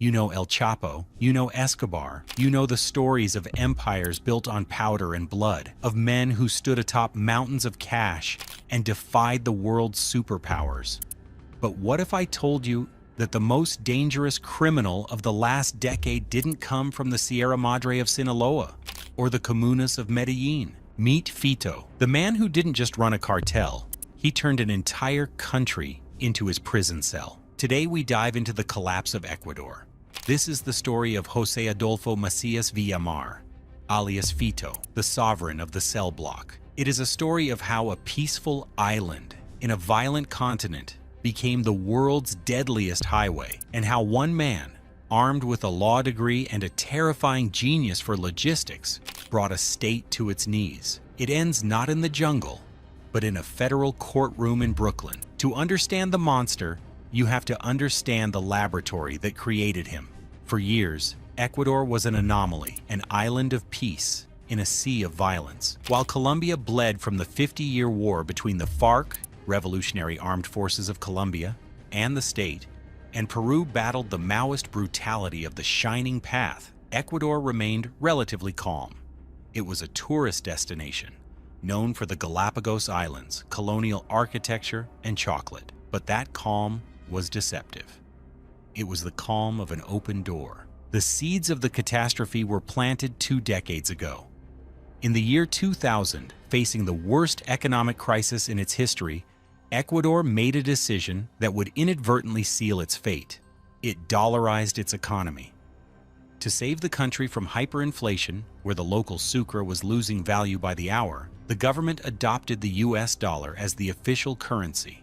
You know El Chapo, you know Escobar, you know the stories of empires built on powder and blood, of men who stood atop mountains of cash and defied the world's superpowers. But what if I told you that the most dangerous criminal of the last decade didn't come from the Sierra Madre of Sinaloa or the comunas of Medellin? Meet Fito, the man who didn't just run a cartel, he turned an entire country into his prison cell. Today we dive into the collapse of Ecuador. This is the story of José Adolfo Macías Villamar, alias Fito, the sovereign of the cell block. It is a story of how a peaceful island in a violent continent became the world's deadliest highway, and how one man, armed with a law degree and a terrifying genius for logistics, brought a state to its knees. It ends not in the jungle, but in a federal courtroom in Brooklyn. To understand the monster, you have to understand the laboratory that created him. For years, Ecuador was an anomaly, an island of peace in a sea of violence. While Colombia bled from the 50-year war between the FARC, Revolutionary Armed Forces of Colombia, and the state, and Peru battled the Maoist brutality of the Shining Path, Ecuador remained relatively calm. It was a tourist destination, known for the Galapagos Islands, colonial architecture, and chocolate. But that calm was deceptive. It was the calm of an open door. The seeds of the catastrophe were planted 2 decades ago. In the year 2000, facing the worst economic crisis in its history, Ecuador made a decision that would inadvertently seal its fate. It dollarized its economy. To save the country from hyperinflation, where the local sucre was losing value by the hour, the government adopted the US dollar as the official currency.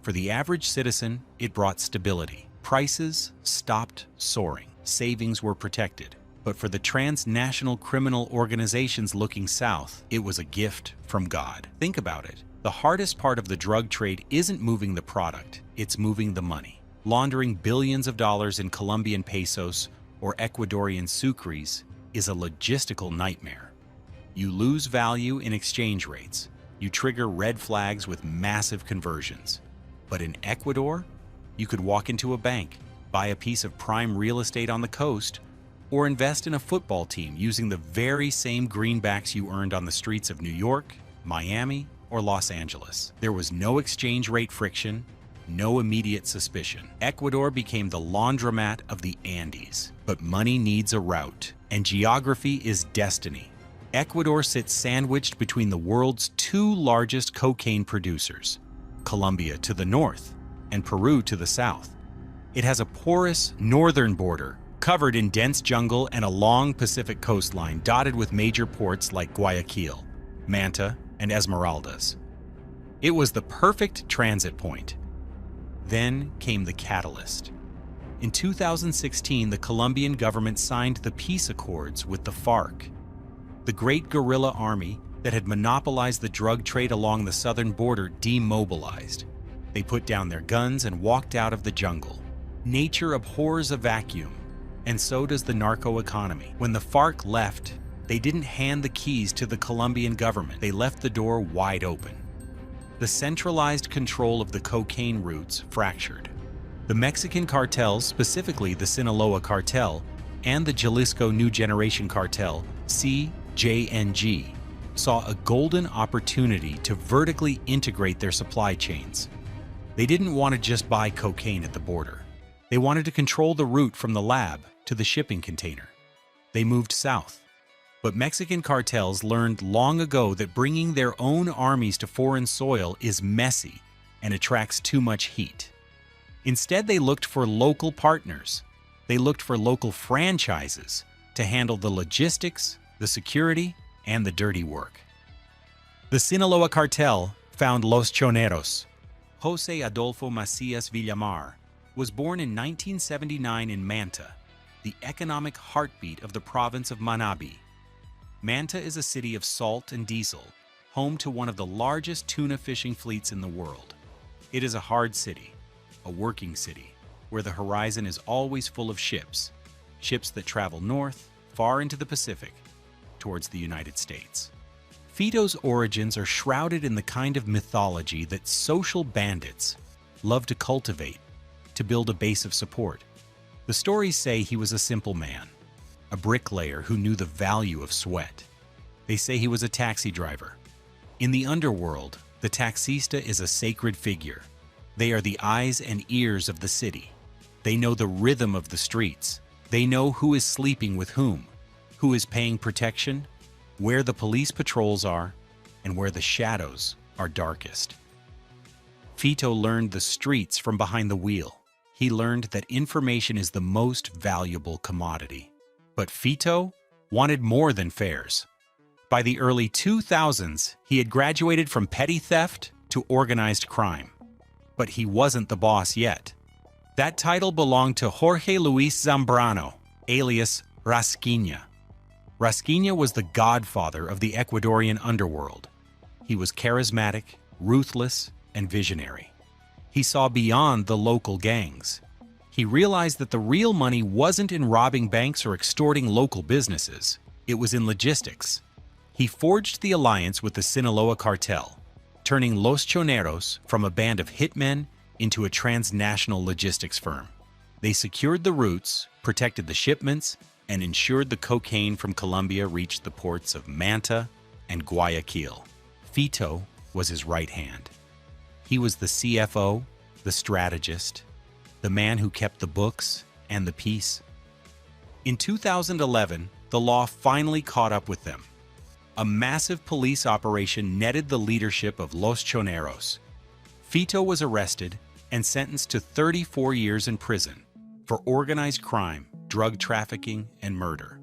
For the average citizen, it brought stability. Prices stopped soaring. Savings were protected. But for the transnational criminal organizations looking south, it was a gift from God. Think about it. The hardest part of the drug trade isn't moving the product, it's moving the money. Laundering billions of dollars in Colombian pesos or Ecuadorian sucres is a logistical nightmare. You lose value in exchange rates. You trigger red flags with massive conversions. But in Ecuador, you could walk into a bank, buy a piece of prime real estate on the coast, or invest in a football team using the very same greenbacks you earned on the streets of New York, Miami, or Los Angeles. There was no exchange rate friction, no immediate suspicion. Ecuador became the laundromat of the Andes. But money needs a route, and geography is destiny. Ecuador sits sandwiched between the world's 2 largest cocaine producers, Colombia to the north and Peru to the south. It has a porous northern border covered in dense jungle and a long Pacific coastline dotted with major ports like Guayaquil, Manta, and Esmeraldas. It was the perfect transit point. Then came the catalyst. In 2016, the Colombian government signed the peace accords with the FARC, the great guerrilla army that had monopolized the drug trade along the southern border demobilized. They put down their guns and walked out of the jungle. Nature abhors a vacuum, and so does the narco economy. When the FARC left, they didn't hand the keys to the Colombian government. They left the door wide open. The centralized control of the cocaine routes fractured. The Mexican cartels, specifically the Sinaloa Cartel and the Jalisco New Generation Cartel, CJNG, saw a golden opportunity to vertically integrate their supply chains. They didn't want to just buy cocaine at the border. They wanted to control the route from the lab to the shipping container. They moved south. But Mexican cartels learned long ago that bringing their own armies to foreign soil is messy and attracts too much heat. Instead, they looked for local partners. They looked for local franchises to handle the logistics, the security, and the dirty work. The Sinaloa Cartel found Los Choneros. José Adolfo Macías Villamar was born in 1979 in Manta, the economic heartbeat of the province of Manabí. Manta is a city of salt and diesel, home to one of the largest tuna fishing fleets in the world. It is a hard city, a working city, where the horizon is always full of ships that travel north, far into the Pacific, towards the United States. Fito's origins are shrouded in the kind of mythology that social bandits love to cultivate to build a base of support. The stories say he was a simple man, a bricklayer who knew the value of sweat. They say he was a taxi driver. In the underworld, the taxista is a sacred figure. They are the eyes and ears of the city. They know the rhythm of the streets. They know who is sleeping with whom, who is paying protection, where the police patrols are, and where the shadows are darkest. Fito learned the streets from behind the wheel. He learned that information is the most valuable commodity. But Fito wanted more than fares. By the early 2000s, he had graduated from petty theft to organized crime. But he wasn't the boss yet. That title belonged to Jorge Luis Zambrano, alias Rasquiña. Rasquiña was the godfather of the Ecuadorian underworld. He was charismatic, ruthless, and visionary. He saw beyond the local gangs. He realized that the real money wasn't in robbing banks or extorting local businesses. It was in logistics. He forged the alliance with the Sinaloa Cartel, turning Los Choneros from a band of hitmen into a transnational logistics firm. They secured the routes, protected the shipments, and ensured the cocaine from Colombia reached the ports of Manta and Guayaquil. Fito was his right hand. He was the CFO, the strategist, the man who kept the books and the peace. In 2011, the law finally caught up with them. A massive police operation netted the leadership of Los Choneros. Fito was arrested and sentenced to 34 years in prison for organized crime, drug trafficking, and murder.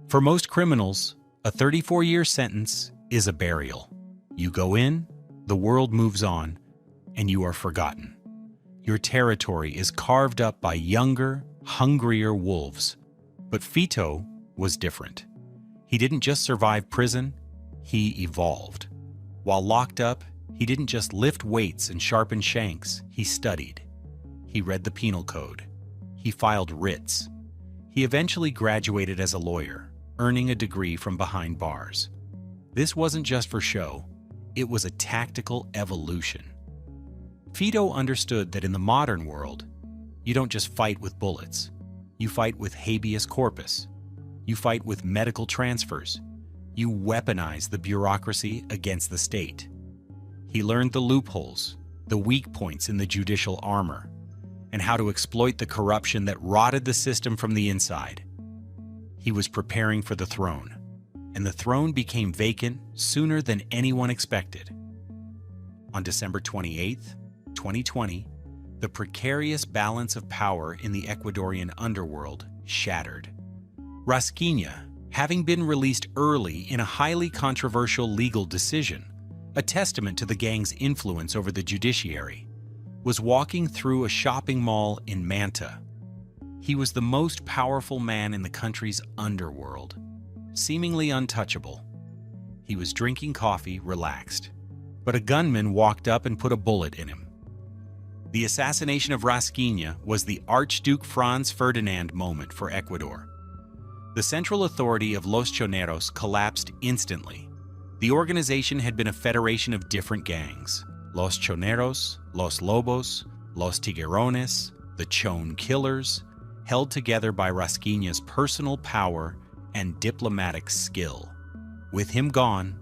For most criminals, a 34-year sentence is a burial. You go in, the world moves on, and you are forgotten. Your territory is carved up by younger, hungrier wolves. But Fito was different. He didn't just survive prison, he evolved. While locked up, he didn't just lift weights and sharpen shanks, he studied. He read the penal code. He filed writs. He eventually graduated as a lawyer, earning a degree from behind bars. This wasn't just for show, it was a tactical evolution. Fito understood that in the modern world, you don't just fight with bullets. You fight with habeas corpus. You fight with medical transfers. You weaponize the bureaucracy against the state. He learned the loopholes, the weak points in the judicial armor, and how to exploit the corruption that rotted the system from the inside. He was preparing for the throne, and the throne became vacant sooner than anyone expected. On December 28, 2020, the precarious balance of power in the Ecuadorian underworld shattered. Rasquiña, having been released early in a highly controversial legal decision, a testament to the gang's influence over the judiciary, was walking through a shopping mall in Manta. He was the most powerful man in the country's underworld, seemingly untouchable. He was drinking coffee, relaxed, but a gunman walked up and put a bullet in him. The assassination of Rasquiña was the Archduke Franz Ferdinand moment for Ecuador. The central authority of Los Choneros collapsed instantly. The organization had been a federation of different gangs: Los Choneros, Los Lobos, Los Tiguerones, the Chone Killers, held together by Rasquiña's personal power and diplomatic skill. With him gone,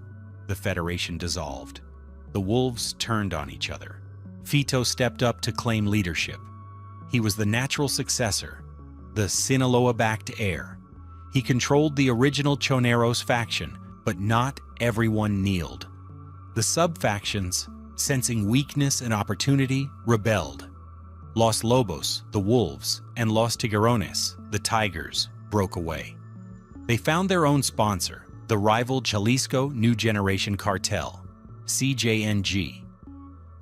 the federation dissolved. The wolves turned on each other. Fito stepped up to claim leadership. He was the natural successor, the Sinaloa-backed heir. He controlled the original Choneros faction, but not everyone kneeled. The sub-factions, sensing weakness and opportunity, rebelled. Los Lobos, the wolves, and Los Tiguerones, the tigers, broke away. They found their own sponsor, the rival Jalisco New Generation Cartel, CJNG.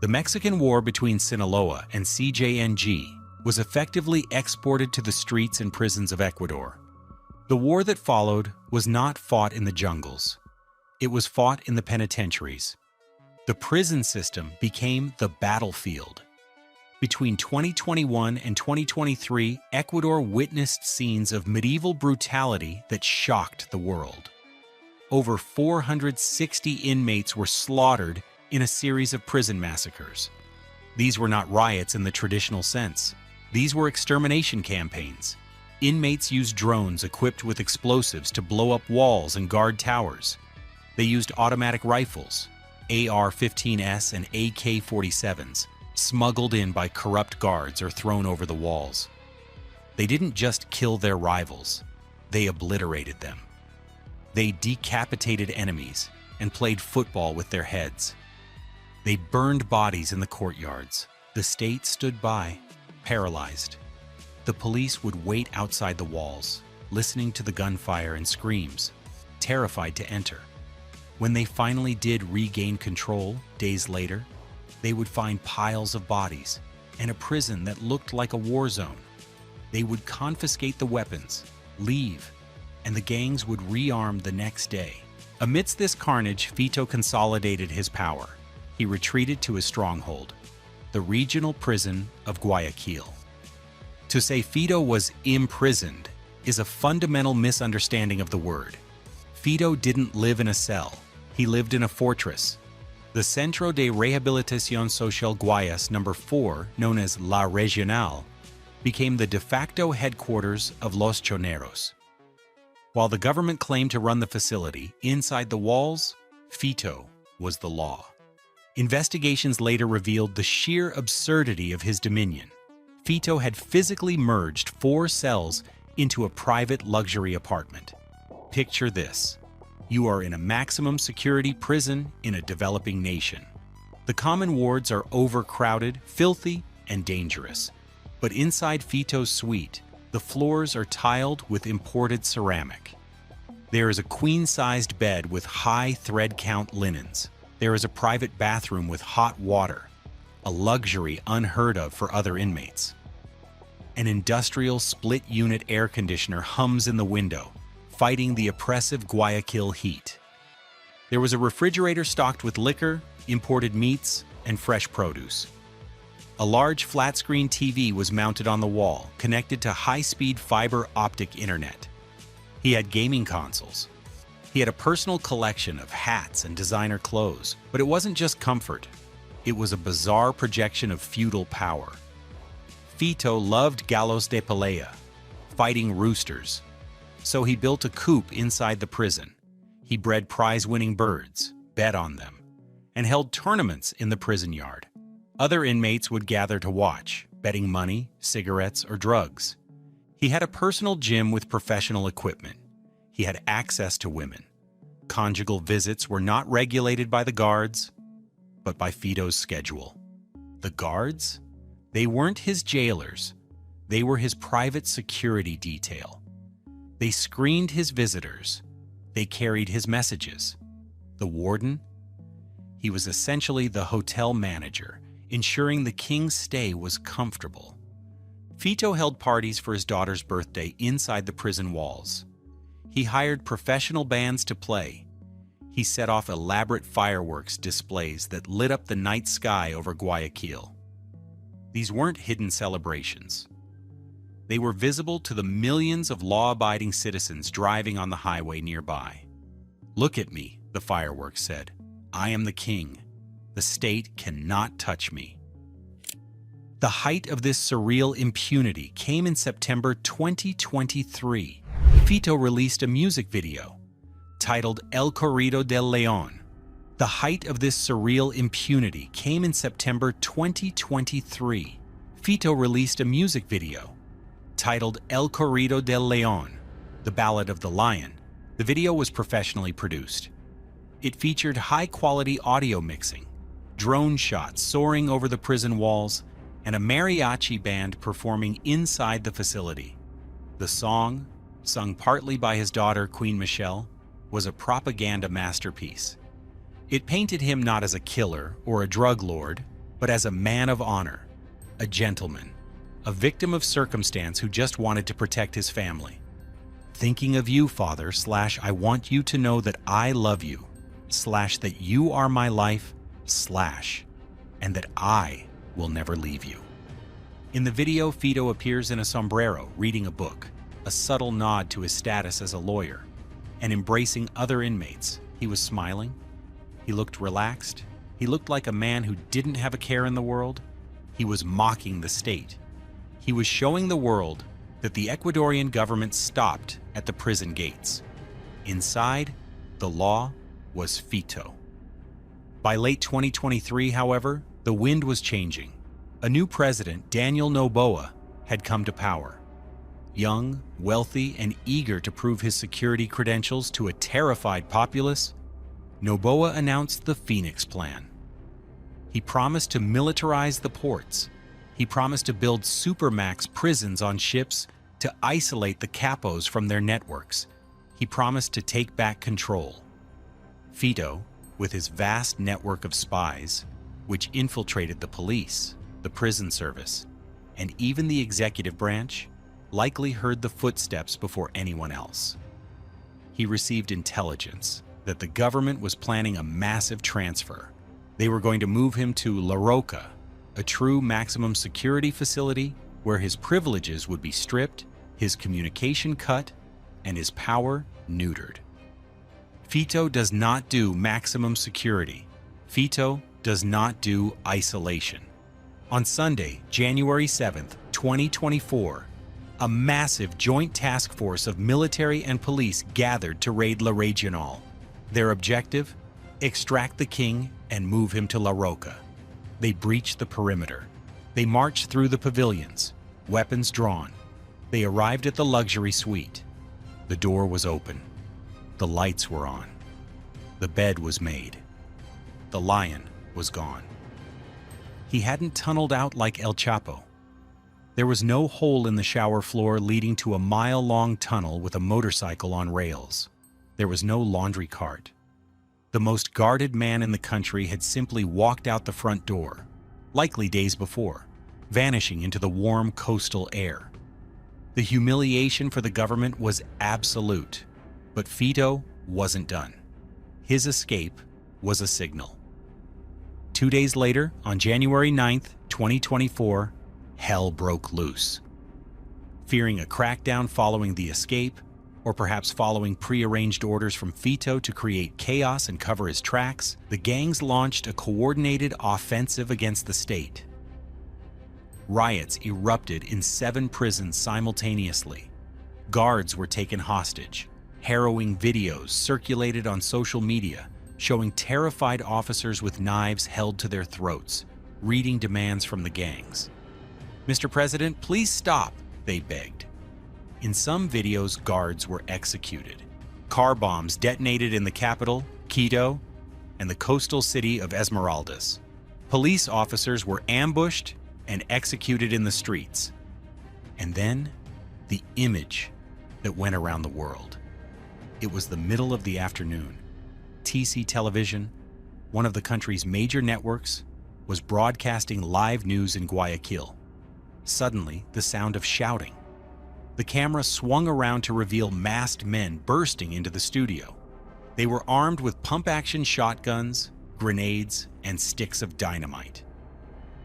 The Mexican War between Sinaloa and CJNG was effectively exported to the streets and prisons of Ecuador. The war that followed was not fought in the jungles. It was fought in the penitentiaries. The prison system became the battlefield. Between 2021 and 2023, Ecuador witnessed scenes of medieval brutality that shocked the world. Over 460 inmates were slaughtered in a series of prison massacres. These were not riots in the traditional sense. These were extermination campaigns. Inmates used drones equipped with explosives to blow up walls and guard towers. They used automatic rifles, AR-15s and AK-47s, smuggled in by corrupt guards or thrown over the walls. They didn't just kill their rivals, they obliterated them. They decapitated enemies and played football with their heads. They burned bodies in the courtyards. The state stood by, paralyzed. The police would wait outside the walls, listening to the gunfire and screams, terrified to enter. When they finally did regain control, days later, they would find piles of bodies and a prison that looked like a war zone. They would confiscate the weapons, leave, and the gangs would rearm the next day. Amidst this carnage, Fito consolidated his power. He retreated to his stronghold, the regional prison of Guayaquil. To say Fito was imprisoned is a fundamental misunderstanding of the word. Fito didn't live in a cell. He lived in a fortress. The Centro de Rehabilitación Social Guayas No. 4, known as La Regional, became the de facto headquarters of Los Choneros. While the government claimed to run the facility, inside the walls, Fito was the law. Investigations later revealed the sheer absurdity of his dominion. Fito had physically merged 4 cells into a private luxury apartment. Picture this. You are in a maximum security prison in a developing nation. The common wards are overcrowded, filthy, and dangerous. But inside Fito's suite, the floors are tiled with imported ceramic. There is a queen-sized bed with high thread count linens. There is a private bathroom with hot water, a luxury unheard of for other inmates. An industrial split-unit air conditioner hums in the window, fighting the oppressive Guayaquil heat. There was a refrigerator stocked with liquor, imported meats, and fresh produce. A large flat-screen TV was mounted on the wall, connected to high-speed fiber optic internet. He had gaming consoles. He had a personal collection of hats and designer clothes, but it wasn't just comfort. It was a bizarre projection of feudal power. Fito loved gallos de pelea, fighting roosters. So he built a coop inside the prison. He bred prize-winning birds, bet on them, and held tournaments in the prison yard. Other inmates would gather to watch, betting money, cigarettes, or drugs. He had a personal gym with professional equipment. He had access to women. Conjugal visits were not regulated by the guards, but by Fito's schedule. The guards? They weren't his jailers. They were his private security detail. They screened his visitors. They carried his messages. The warden? He was essentially the hotel manager, ensuring the king's stay was comfortable. Fito held parties for his daughter's birthday inside the prison walls. He hired professional bands to play. He set off elaborate fireworks displays that lit up the night sky over Guayaquil. These weren't hidden celebrations. They were visible to the millions of law-abiding citizens driving on the highway nearby. "Look at me," the fireworks said. "I am the king. The state cannot touch me." The height of this surreal impunity came in September 2023. Fito released a music video titled El Corrido del León. The height of this surreal impunity came in September 2023. Fito released a music video titled El Corrido del León, The Ballad of the Lion. The video was professionally produced. It featured high-quality audio mixing, drone shots soaring over the prison walls, and a mariachi band performing inside the facility. The song, sung partly by his daughter Queen Michelle, was a propaganda masterpiece. It painted him not as a killer or a drug lord, but as a man of honor, a gentleman, a victim of circumstance who just wanted to protect his family. "Thinking of you, Father, / I want you to know that I love you, / that you are my life, / and that I will never leave you." In the video, Fito appears in a sombrero reading a book, a subtle nod to his status as a lawyer, and embracing other inmates. He was smiling. He looked relaxed. He looked like a man who didn't have a care in the world. He was mocking the state. He was showing the world that the Ecuadorian government stopped at the prison gates. Inside, the law was Fito. By late 2023, however, the wind was changing. A new president, Daniel Noboa, had come to power. Young, wealthy, and eager to prove his security credentials to a terrified populace, Noboa announced the Phoenix Plan. He promised to militarize the ports. He promised to build supermax prisons on ships to isolate the capos from their networks. He promised to take back control. Fito, with his vast network of spies, which infiltrated the police, the prison service, and even the executive branch, likely heard the footsteps before anyone else. He received intelligence that the government was planning a massive transfer. They were going to move him to La Roca, a true maximum security facility where his privileges would be stripped, his communication cut, and his power neutered. Fito does not do maximum security. Fito does not do isolation. On Sunday, January 7th, 2024, a massive joint task force of military and police gathered to raid La Regional. Their objective? Extract the king and move him to La Roca. They breached the perimeter. They marched through the pavilions, weapons drawn. They arrived at the luxury suite. The door was open. The lights were on. The bed was made. The lion was gone. He hadn't tunneled out like El Chapo. There was no hole in the shower floor leading to a mile-long tunnel with a motorcycle on rails. There was no laundry cart. The most guarded man in the country had simply walked out the front door, likely days before, vanishing into the warm coastal air. The humiliation for the government was absolute, but Fito wasn't done. His escape was a signal. 2 days later, on January 9th, 2024, hell broke loose. Fearing a crackdown following the escape, or perhaps following pre-arranged orders from Fito to create chaos and cover his tracks, the gangs launched a coordinated offensive against the state. Riots erupted in 7 prisons simultaneously. Guards were taken hostage. Harrowing videos circulated on social media, showing terrified officers with knives held to their throats, reading demands from the gangs. "Mr. President, please stop," they begged. In some videos, guards were executed. Car bombs detonated in the capital, Quito, and the coastal city of Esmeraldas. Police officers were ambushed and executed in the streets. And then, the image that went around the world. It was the middle of the afternoon. TC Television, one of the country's major networks, was broadcasting live news in Guayaquil. Suddenly, the sound of shouting. The camera swung around to reveal masked men bursting into the studio. They were armed with pump-action shotguns, grenades, and sticks of dynamite.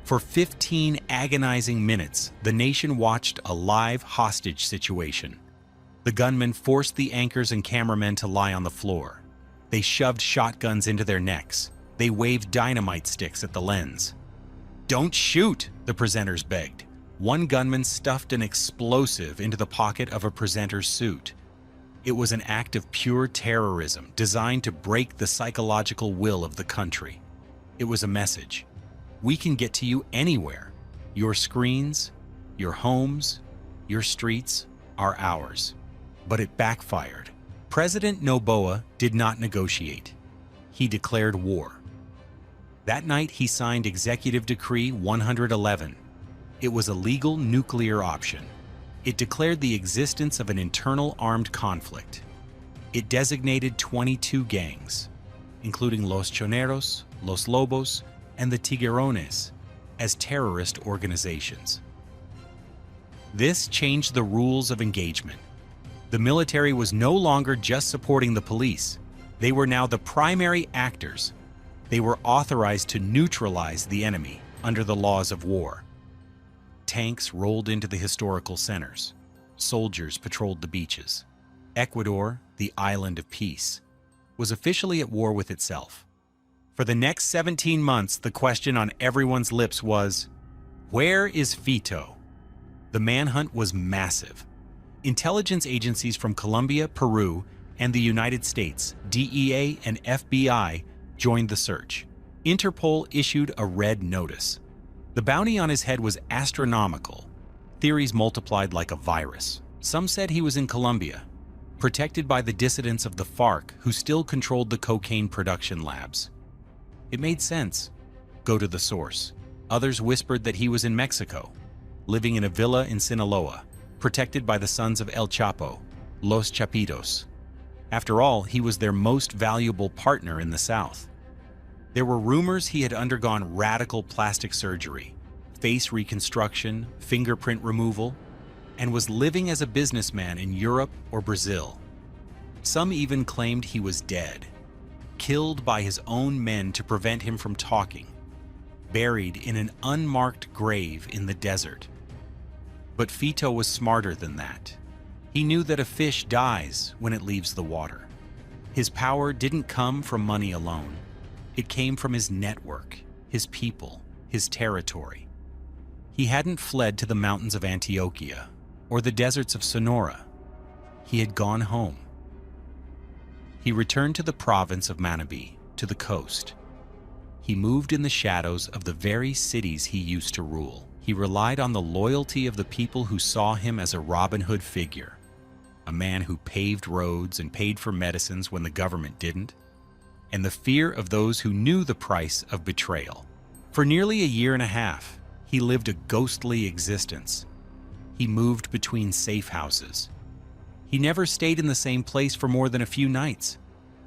For 15 agonizing minutes, the nation watched a live hostage situation. The gunmen forced the anchors and cameramen to lie on the floor. They shoved shotguns into their necks. They waved dynamite sticks at the lens. "Don't shoot," the presenters begged. One gunman stuffed an explosive into the pocket of a presenter's suit. It was an act of pure terrorism designed to break the psychological will of the country. It was a message. We can get to you anywhere. Your screens, your homes, your streets are ours. But it backfired. President Noboa did not negotiate. He declared war. That night, he signed Executive Decree 111. It was a legal nuclear option. It declared the existence of an internal armed conflict. It designated 22 gangs, including Los Choneros, Los Lobos, and the Tiguerones, as terrorist organizations. This changed the rules of engagement. The military was no longer just supporting the police. They were now the primary actors. They were authorized to neutralize the enemy under the laws of war. Tanks rolled into the historical centers. Soldiers patrolled the beaches. Ecuador, the island of peace, was officially at war with itself. For the next 17 months, the question on everyone's lips was, where is Fito? The manhunt was massive. Intelligence agencies from Colombia, Peru, and the United States, DEA and FBI, joined the search. Interpol issued a red notice. The bounty on his head was astronomical. Theories multiplied like a virus. Some said he was in Colombia, protected by the dissidents of the FARC who still controlled the cocaine production labs. It made sense. Go to the source. Others whispered that he was in Mexico, living in a villa in Sinaloa, protected by the sons of El Chapo, Los Chapitos. After all, he was their most valuable partner in the South. There were rumors he had undergone radical plastic surgery, face reconstruction, fingerprint removal, and was living as a businessman in Europe or Brazil. Some even claimed he was dead, killed by his own men to prevent him from talking, buried in an unmarked grave in the desert. But Fito was smarter than that. He knew that a fish dies when it leaves the water. His power didn't come from money alone. It came from his network, his people, his territory. He hadn't fled to the mountains of Antioquia or the deserts of Sonora. He had gone home. He returned to the province of Manabí, to the coast. He moved in the shadows of the very cities he used to rule. He relied on the loyalty of the people who saw him as a Robin Hood figure, a man who paved roads and paid for medicines when the government didn't, and the fear of those who knew the price of betrayal. For nearly a year and a half, he lived a ghostly existence. He moved between safe houses. He never stayed in the same place for more than a few nights.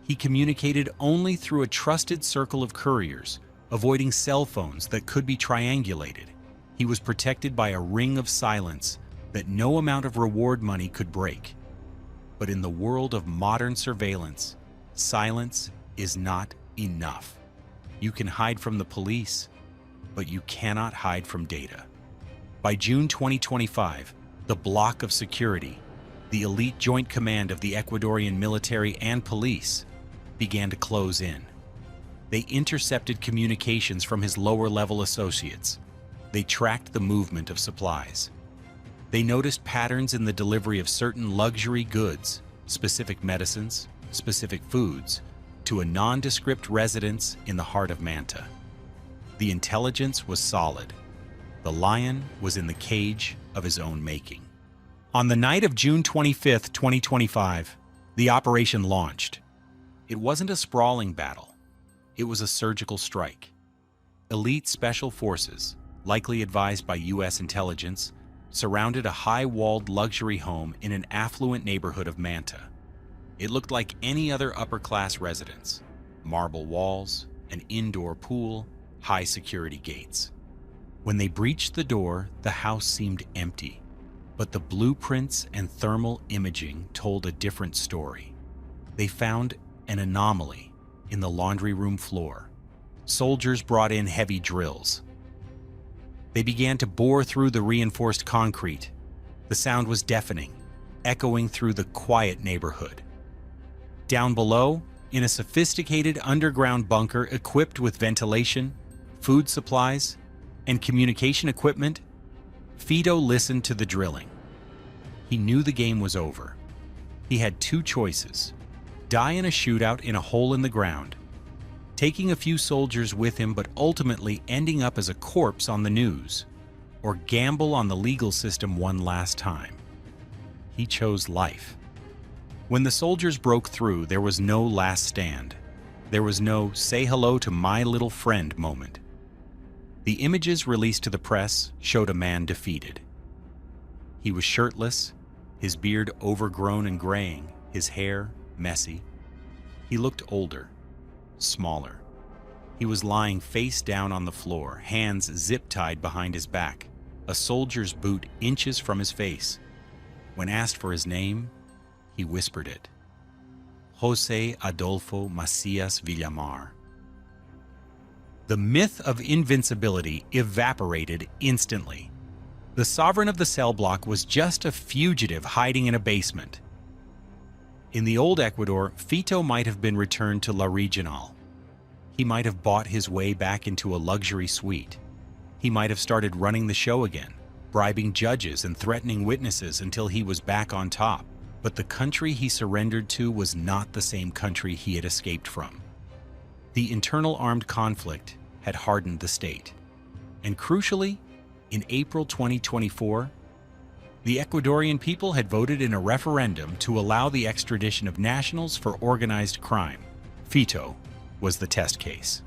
He communicated only through a trusted circle of couriers, avoiding cell phones that could be triangulated. He was protected by a ring of silence that no amount of reward money could break. But in the world of modern surveillance, silence is not enough. You can hide from the police, but you cannot hide from data. By June 2025, the block of security, the elite joint command of the Ecuadorian military and police, began to close in. They intercepted communications from his lower-level associates. They tracked the movement of supplies. They noticed patterns in the delivery of certain luxury goods, specific medicines, specific foods, to a nondescript residence in the heart of Manta. The intelligence was solid. The lion was in the cage of his own making. On the night of June 25, 2025, the operation launched. It wasn't a sprawling battle. It was a surgical strike. Elite special forces, likely advised by U.S. intelligence, surrounded a high-walled luxury home in an affluent neighborhood of Manta. It looked like any other upper-class residence: marble walls, an indoor pool, high-security gates. When they breached the door, the house seemed empty, but the blueprints and thermal imaging told a different story. They found an anomaly in the laundry room floor. Soldiers brought in heavy drills. They began to bore through the reinforced concrete. The sound was deafening, echoing through the quiet neighborhood. Down below, in a sophisticated underground bunker equipped with ventilation, food supplies, and communication equipment, Fito listened to the drilling. He knew the game was over. He had two choices: die in a shootout in a hole in the ground, taking a few soldiers with him but ultimately ending up as a corpse on the news, or gamble on the legal system one last time. He chose life. When the soldiers broke through, there was no last stand. There was no "say hello to my little friend" moment. The images released to the press showed a man defeated. He was shirtless, his beard overgrown and graying, his hair messy. He looked older, smaller. He was lying face down on the floor, hands zip-tied behind his back, a soldier's boot inches from his face. When asked for his name, he whispered it: José Adolfo Macías Villamar. The myth of invincibility evaporated instantly. The sovereign of the cell block was just a fugitive hiding in a basement. In the old Ecuador, Fito might have been returned to La Regional. He might have bought his way back into a luxury suite. He might have started running the show again. bribing judges and threatening witnesses until he was back on top. But the country he surrendered to was not the same country he had escaped from. The internal armed conflict had hardened the state. And crucially, in April 2024, the Ecuadorian people had voted in a referendum to allow the extradition of nationals for organized crime. Fito was the test case.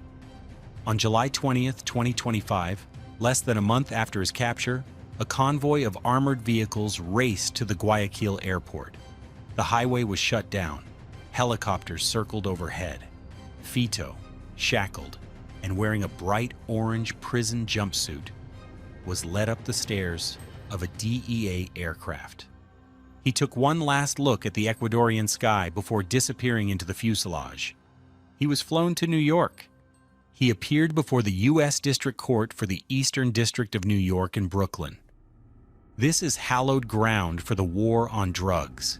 On July 20th, 2025, less than a month after his capture, a convoy of armored vehicles raced to the Guayaquil airport. The highway was shut down. Helicopters circled overhead. Fito, shackled and wearing a bright orange prison jumpsuit, was led up the stairs of a DEA aircraft. He took one last look at the Ecuadorian sky before disappearing into the fuselage. He was flown to New York. He appeared before the U.S. District Court for the Eastern District of New York in Brooklyn. This is hallowed ground for the war on drugs.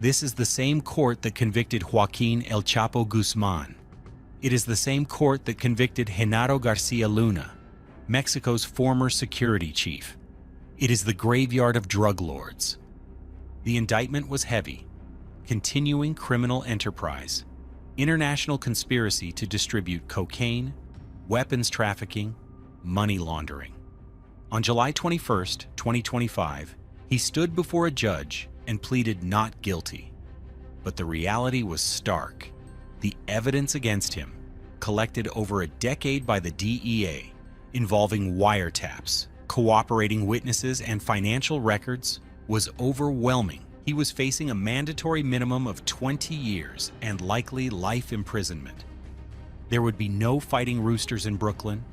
This is the same court that convicted Joaquin El Chapo Guzman. It is the same court that convicted Genaro Garcia Luna, Mexico's former security chief. It is the graveyard of drug lords. The indictment was heavy: continuing criminal enterprise, international conspiracy to distribute cocaine, weapons trafficking, money laundering. On July 21st, 2025, he stood before a judge and pleaded not guilty. But the reality was stark. The evidence against him, collected over a decade by the DEA, involving wiretaps, cooperating witnesses, and financial records, was overwhelming. He was facing a mandatory minimum of 20 years and likely life imprisonment. There would be no fighting roosters in Brooklyn.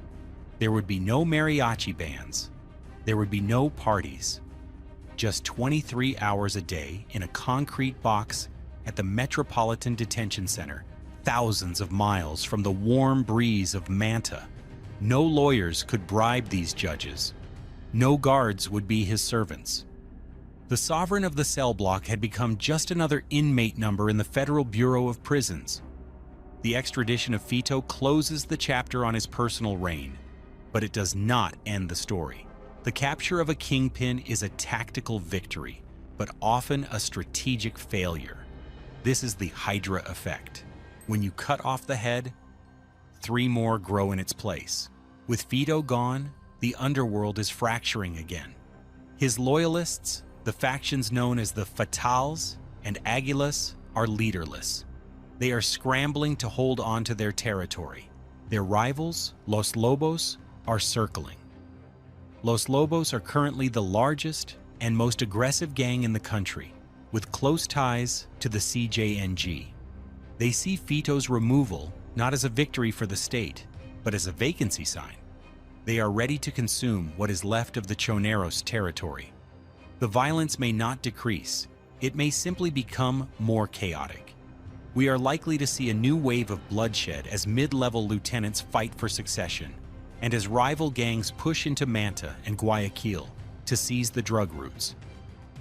There would be no mariachi bands. There would be no parties. Just 23 hours a day in a concrete box at the Metropolitan Detention Center, thousands of miles from the warm breeze of Manta. No lawyers could bribe these judges. No guards would be his servants. The sovereign of the cell block had become just another inmate number in the Federal Bureau of Prisons. The extradition of Fito closes the chapter on his personal reign, but it does not end the story. The capture of a kingpin is a tactical victory, but often a strategic failure. This is the Hydra effect. When you cut off the head, 3 more grow in its place. With Fito gone, the underworld is fracturing again. His loyalists, the factions known as the Fatales and Aguilas, are leaderless. They are scrambling to hold on to their territory. Their rivals, Los Lobos, are circling. Los Lobos are currently the largest and most aggressive gang in the country, with close ties to the CJNG. They see Fito's removal not as a victory for the state, but as a vacancy sign. They are ready to consume what is left of the Choneros territory. The violence may not decrease. It may simply become more chaotic. We are likely to see a new wave of bloodshed as mid-level lieutenants fight for succession, and as rival gangs push into Manta and Guayaquil to seize the drug routes.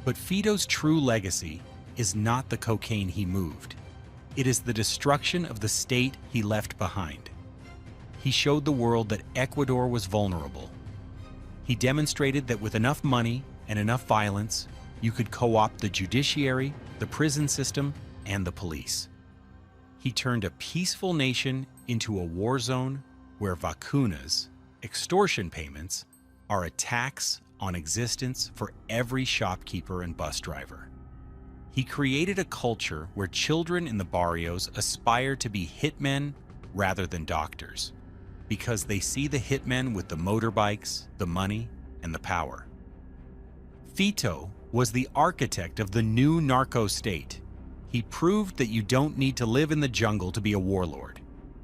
But Fito's true legacy is not the cocaine he moved. It is the destruction of the state he left behind. He showed the world that Ecuador was vulnerable. He demonstrated that with enough money and enough violence, you could co-opt the judiciary, the prison system, and the police. He turned a peaceful nation into a war zone where vacunas, extortion payments, are a tax on existence for every shopkeeper and bus driver. He created a culture where children in the barrios aspire to be hitmen rather than doctors, because they see the hitmen with the motorbikes, the money, and the power. Fito was the architect of the new narco state. He proved that you don't need to live in the jungle to be a warlord.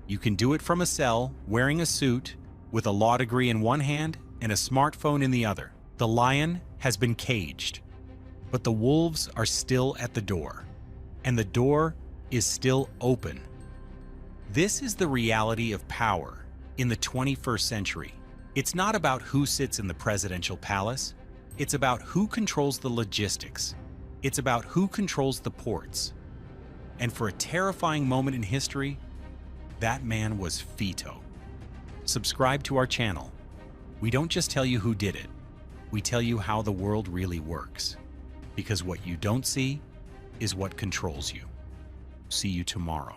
You can do it from a cell, wearing a suit, with a law degree in one hand and a smartphone in the other. The lion has been caged, but the wolves are still at the door, and the door is still open. This is the reality of power in the 21st century. It's not about who sits in the presidential palace. It's about who controls the logistics. It's about who controls the ports. And for a terrifying moment in history, that man was Fito. Subscribe to our channel. We don't just tell you who did it. We we tell you how the world really works. Because what you don't see is what controls you. See you tomorrow.